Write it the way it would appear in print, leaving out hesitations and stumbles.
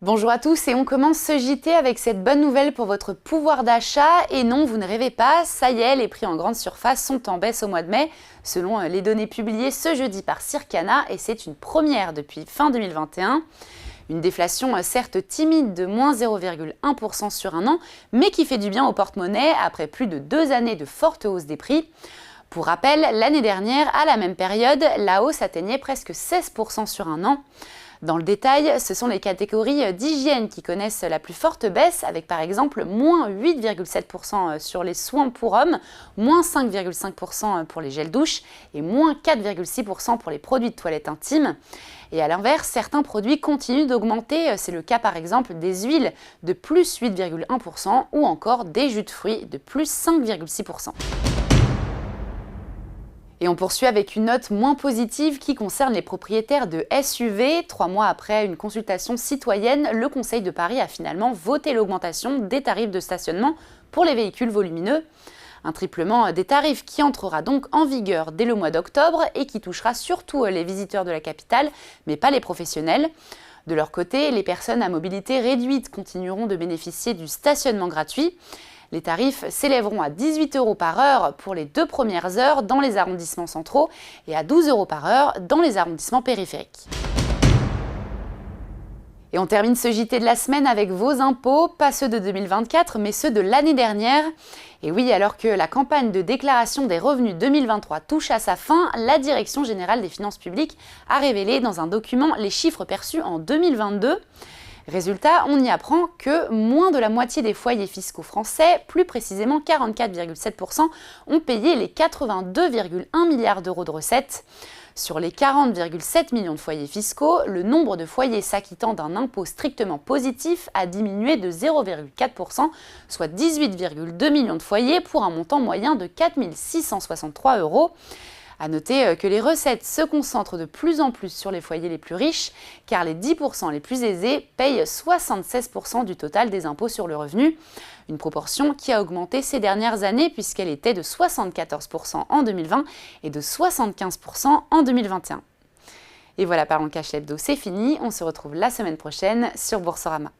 Bonjour à tous et on commence ce JT avec cette bonne nouvelle pour votre pouvoir d'achat. Et non, vous ne rêvez pas, ça y est, les prix en grande surface sont en baisse au mois de mai, selon les données publiées ce jeudi par Circana, et c'est une première depuis fin 2021. Une déflation certes timide de moins 0,1% sur un an, mais qui fait du bien au porte-monnaie après plus de 2 années de forte hausse des prix. Pour rappel, l'année dernière, à la même période, la hausse atteignait presque 16% sur un an. Dans le détail, ce sont les catégories d'hygiène qui connaissent la plus forte baisse, avec par exemple moins 8,7% sur les soins pour hommes, moins 5,5% pour les gels douche et moins 4,6% pour les produits de toilette intime. Et à l'inverse, certains produits continuent d'augmenter, c'est le cas par exemple des huiles de plus 8,1% ou encore des jus de fruits de plus 5,6%. Et on poursuit avec une note moins positive qui concerne les propriétaires de SUV. 3 mois après une consultation citoyenne, le Conseil de Paris a finalement voté l'augmentation des tarifs de stationnement pour les véhicules volumineux. Un triplement des tarifs qui entrera donc en vigueur dès le mois d'octobre et qui touchera surtout les visiteurs de la capitale, mais pas les professionnels. De leur côté, les personnes à mobilité réduite continueront de bénéficier du stationnement gratuit. Les tarifs s'élèveront à 18 € par heure pour les 2 premières heures dans les arrondissements centraux et à 12 € par heure dans les arrondissements périphériques. Et on termine ce JT de la semaine avec vos impôts, pas ceux de 2024, mais ceux de l'année dernière. Et oui, alors que la campagne de déclaration des revenus 2023 touche à sa fin, la Direction générale des finances publiques a révélé dans un document les chiffres perçus en 2022. Résultat, on y apprend que moins de la moitié des foyers fiscaux français, plus précisément 44,7%, ont payé les 82,1 milliards d'euros de recettes. Sur les 40,7 millions de foyers fiscaux, le nombre de foyers s'acquittant d'un impôt strictement positif a diminué de 0,4%, soit 18,2 millions de foyers pour un montant moyen de 4 663 €. A noter que les recettes se concentrent de plus en plus sur les foyers les plus riches, car les 10% les plus aisés payent 76% du total des impôts sur le revenu. Une proportion qui a augmenté ces dernières années puisqu'elle était de 74% en 2020 et de 75% en 2021. Et voilà, Parlons Cash l'hebdo, c'est fini. On se retrouve la semaine prochaine sur Boursorama.